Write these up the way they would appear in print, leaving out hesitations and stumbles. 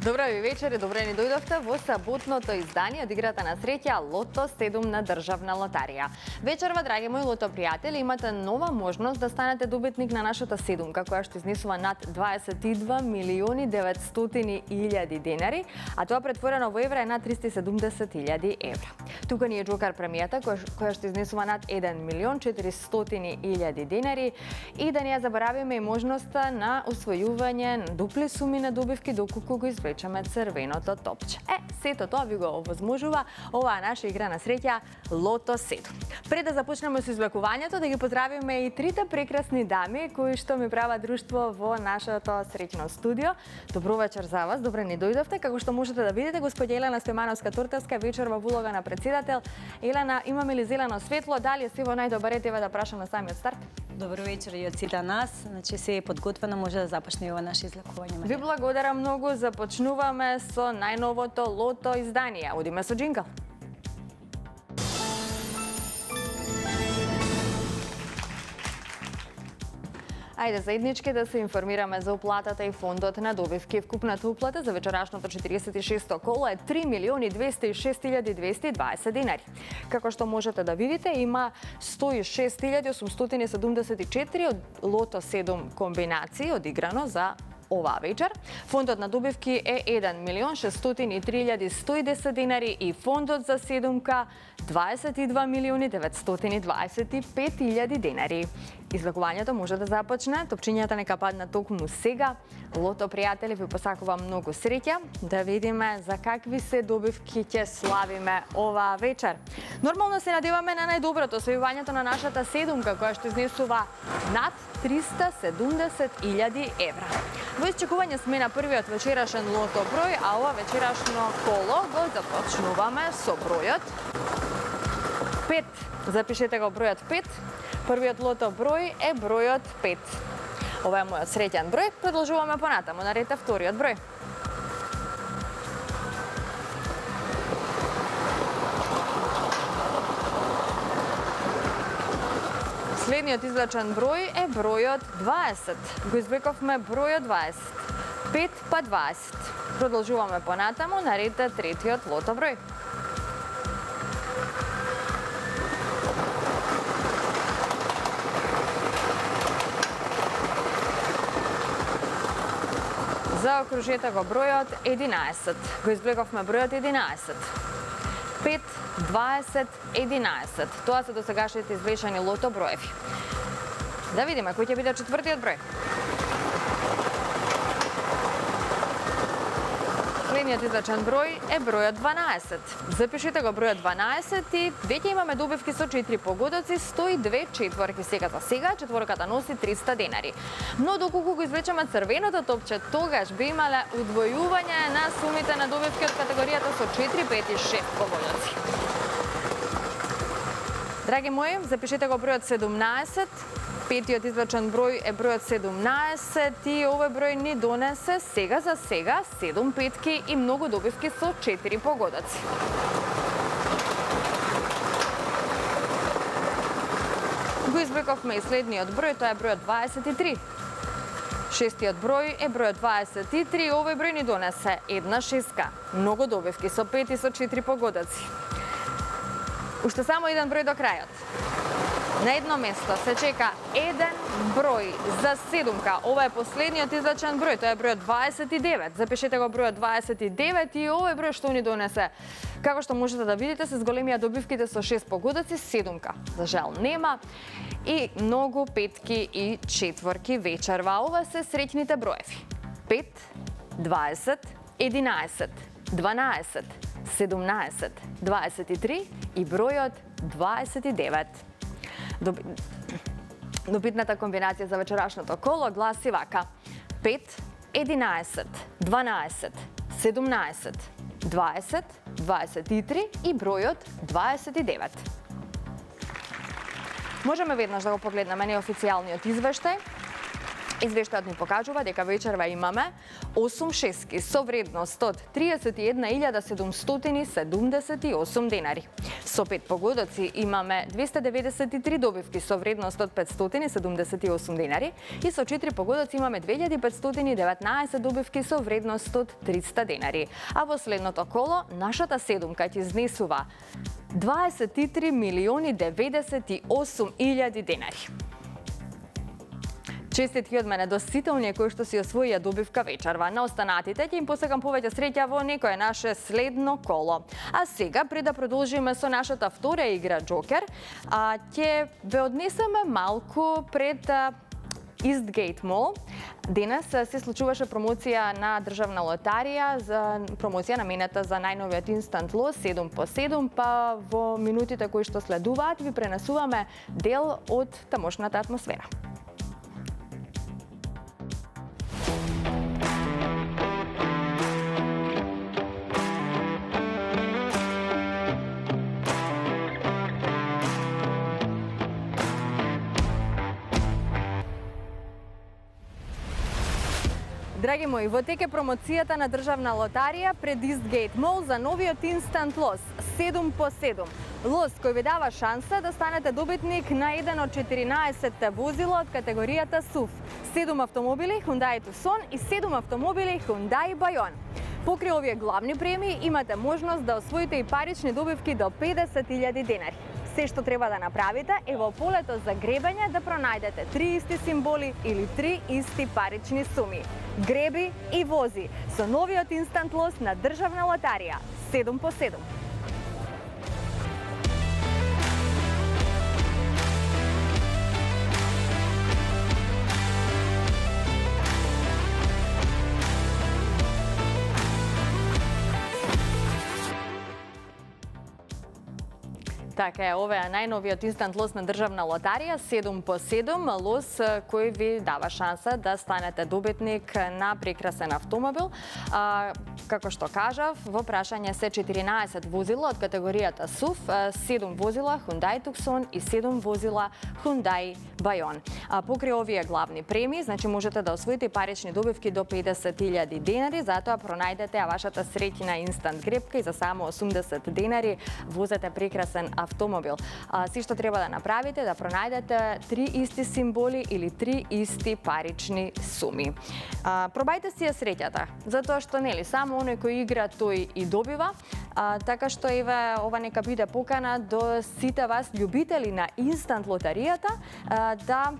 Добро ви вечер и добре ни дојдовте во саботното издание од играта на среќа Лото 7 на Државна лотарија. Вечерва, драги мои лото пријатели, имате нова можност да станете добитник на нашата седумка, која што изнесува над 22 милиони 900 илјади денари, а тоа претворено во евра е над 370 илјади евра. Тука ни е Джокар премијата, која што изнесува над 1 милион 400 илјади денари, и да не ја заборавиме и можноста на освојување на дупли суми на добивки доколку го извлечеме црвеното топче. Сето тоа ви го овозможува оваа наша игра на среќа Лото 7. Пред да започнеме со извлекувањето, да ги поздравиме и трите прекрасни дами кои што ми прават друштво во нашето среќно студио. Добро вечер за вас, добре ни дојдовте. Како што можете да видите, господја Елена Стојмановска-Туртевска вечер во улога на председател. Елена, имаме ли зелено светло? Дали е се во најдобар ред, еве да прашам на самиот старт? Добро вечер и од сите нас. Значи се е подготвено, може да започне и ова наше излекување. Ви благодарам многу. Започнуваме со најновото лото издание. Одиме со джингл. Ајде заеднички да се информираме за уплатата и фондот на добивки. Вкупната уплата за вечерашното 46-то коло е 3 милиони 206.220 денари. Како што можете да видите, има 106.874 од Лото 7 комбинации одиграно за оваа вечер. Фондот на добивки е 1 милион 603.110 денари и фондот за седумка 22 милиони 925.000 денари. Излекувањето може да започне, топчињата нека паднат токму сега. Лото пријатели, ви посакувам многу среќа. Да видиме за какви се добивки ќе славиме оваа вечер. Нормално се надеваме на најдоброто, освојувањето на нашата седумка, која што изнесува над 370.000 евра. Во исчекување сме на првиот вечерашен лото број, а ова вечерашно коло го започнуваме со бројот 5. Запишете го бројот 5. Првиот лото број е бројот 5. Ова е мојот среќен број. Продолжуваме понатаму. На ред е вториот број. Следниот извлечен број е бројот 20. Го извлековме бројот 20. 5 па 20. Продолжуваме понатаму. На ред е третиот лото број. Заокружете го бројот 11. Го извлековме бројот 11. 5, 20, 11. Тоа се досегашните извлечени лото броеви. Да видиме кој ќе биде четвртиот број. Следниот извлечен број е бројот 12. Запишете го бројот 12 и веќе имаме добивки со 4 погодоци, 102 четворки. Сега за сега четворката носи 300 денари. Но доколку го извлечеме црвеното топче, тогаш би имале удвојување на сумите на добивки од категоријата со 4, 5 и 6 погодоци. Драги мои, запишете го бројот 17. Петиот извлечен број е бројот 17 и овој број ни донесе сега за сега 7 петки и многу добивки со 4 погодоци. Го извлековме и следниот број, тоа е бројот 23. Шестиот број е бројот 23, овој број ни донесе една шеска, многу добивки со 5 и со 4 погодоци. Уште само еден број до крајот. На едно место се чека еден број за седумка. Ова е последниот извлечен број, тоа е бројот 29. Запишете го бројот 29 и овој број што ни донесе. Како што можете да видите, се зголемија добивките со 6 погодоци, седумка за жал нема и многу петки и четворки вечерва. Ова се среќните броеви. 5, 20, 11, 12, 17, 23 и бројот 29. Добитната комбинација за вечерашното коло гласи вака: 5, 11, 12, 17, 20, 23 и бројот 29. Можеме веднаш да го погледнеме неофицијалниот извештај. Извештајот ни покажува дека вечерва имаме 8 шески со вредност од 31.778 денари. Со 5 погодоци имаме 293 добивки со вредност од 578 денари и со 4 погодоци имаме 2519 добивки со вредност од 300 денари. А во следното коло нашата седумка ќе изнесува 23.098.000 денари. Честитки од мене до сите оние кои што си освоија добивка вечерва. На останатите ќе им посакам повеќе среќа во некое наше следно коло. А сега, пред да продолжиме со нашата втора игра Джокер, ќе ве однесеме малку пред Eastgate Mall. Денес се случуваше промоција на Државна лотарија, за промоција наменета за најновиот инстант лос 7 по 7, па во минутите кои што следуваат ви пренесуваме дел од тамошната атмосфера. Драги мои, во тек е промоцијата на Државна лотарија пред Eastgate Mall за новиот инстант лос 7 по 7. Лос кој ви дава шанса да станете добитник на еден од 14 возила од категоријата SUV. 7 автомобили Hyundai Tucson и 7 автомобили Hyundai Bayon. Покрај овие главни премии имате можност да освоите и парични добивки до 50.000 денари. Се што треба да направите е во полето за гребење да пронајдете 3 исти символи или 3 исти парични суми. Греби и вози со новиот инстант лос на Државна лотарија 7 по 7. Така е, ова е најновиот инстант лос на Државна лотарија 7 по 7, лос кој ви дава шанса да станете добитник на прекрасен автомобил. Како што кажав, во прашање се 14 возила од категоријата SUV, 7 возила Hyundai Tucson и 7 возила Hyundai Bayon. Покрај овие главни премии, значи можете да освоите парични добивки до 50.000 денари, затоа пронајдете вашата среќна инстант гребка и за само 80 денари возете прекрасен автомобил. Си што треба да направите да пронајдете 3 исти символи или 3 исти парични суми. Пробајте си ја среќата, затоа што нели само оној кој игра тој и добива, така што еве ова нека биде покана до сите вас љубители на инстант лотаријата да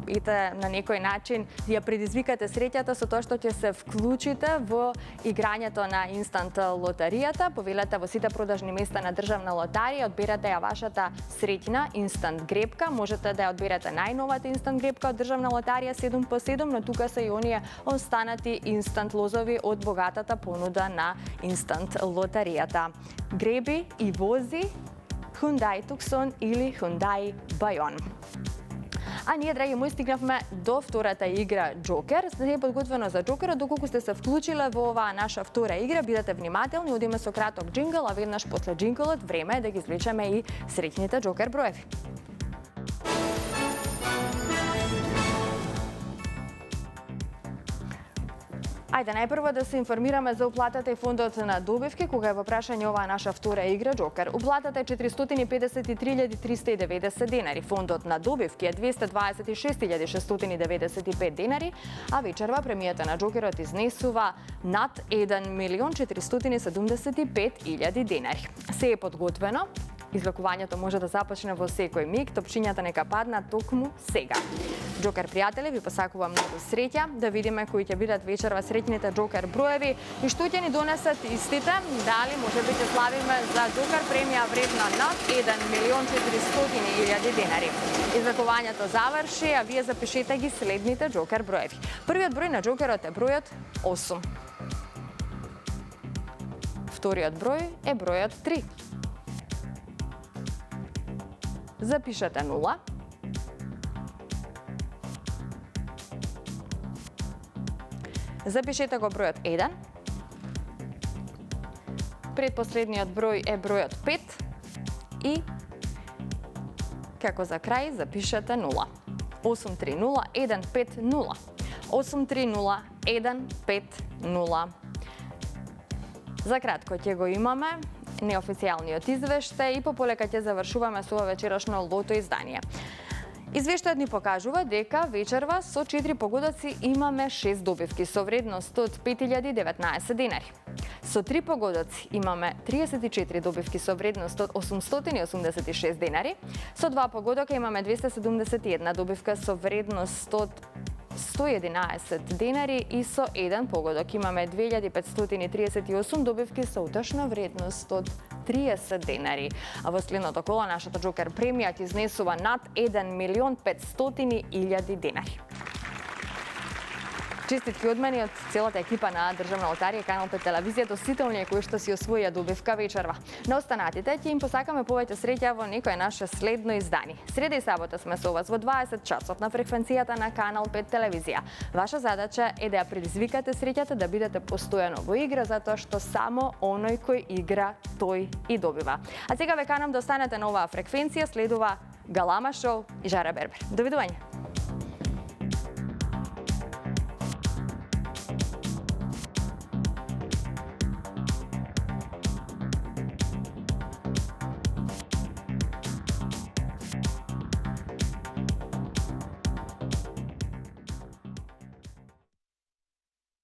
на некој начин ја предизвикате среќата со тоа што ќе се вклучите во играњето на инстант лотаријата. Повелете во сите продажни места на Државна лотарија, одберете ја вашата среќна инстант гребка. Можете да ја одберете најновата инстант гребка од Државна лотарија 7 по 7, но тука се и оние останати инстант лозови од богатата понуда на инстант лотаријата. Греби и вози Hyundai Tucson или Hyundai Bayon. А ние, драги мои, стигнавме до втората игра Джокер. Не е подготвено за Джокерот, доколку сте се вклучиле во оваа наша втора игра, бидете внимателни, одиме со краток джингл, а веднаш после джинглот време е да ги извлечеме и среќните Джокер броеви. Ајде, најпрво да се информираме за уплатата и фондот на добивки, кога е во прашање оваа наша втора игра Джокер. Уплатата е 453.390 денари, фондот на добивки е 226.695 денари, а вечерва премијата на Джокерот изнесува над 1.475.000 денари. Се е подготвено. Извлекувањето може да започне во секој миг, топчињата нека паднат токму сега. Джокер пријатели, ви посакувам многу среќа, да видиме кои ќе бидат вечерва среќните Джокер броеви и што ќе ни донесат истите, дали можеби ќе славиме за Джокер премија вредна над 1.400.000 денари. Извлекувањето заврши, а вие запишете ги следните Джокер броеви. Првиот број на Джокерот е бројот 8. Вториот број е бројот 3. Запишете 0. Запишете го бројот 1. Предпоследниот број е бројот 5. И како за крај запишете 0. 830-150. 830-150. За кратко ќе го имаме неофицијалниот извештај и пополека ќе завршуваме со ова вечерашно лото издание. Извештајот ни покажува дека вечерва со 4 погодоци имаме 6 добивки со вредност од 5019 денари. Со 3 погодоци имаме 34 добивки со вредност од 886 денари. Со 2 погодока имаме 271 добивка со вредност од 111 денари и со 1 погодок имаме 2538 добивки со утешна вредност од 30 денари. А во следното коло нашата Джокер премија ќе изнесува над 1.500.000 денари. Честитки од мене и од целата екипа на Државна лотарија и Канал 5 телевизијата, сите оние кои што си освоија добивка вечерва. На останатите ќе им посакаме повеќе среќа во некое наше следно издание. Среда и сабота сме со вас во 20 часот на фреквенцијата на Канал 5 телевизија. Ваша задача е да ја предизвикате среќата да бидете постојано во игра, затоа што само оној кој игра, тој и добива. А сега ве канам да останете на оваа фреквенција, следува Галама шоу и Жара Бербер. Довидување.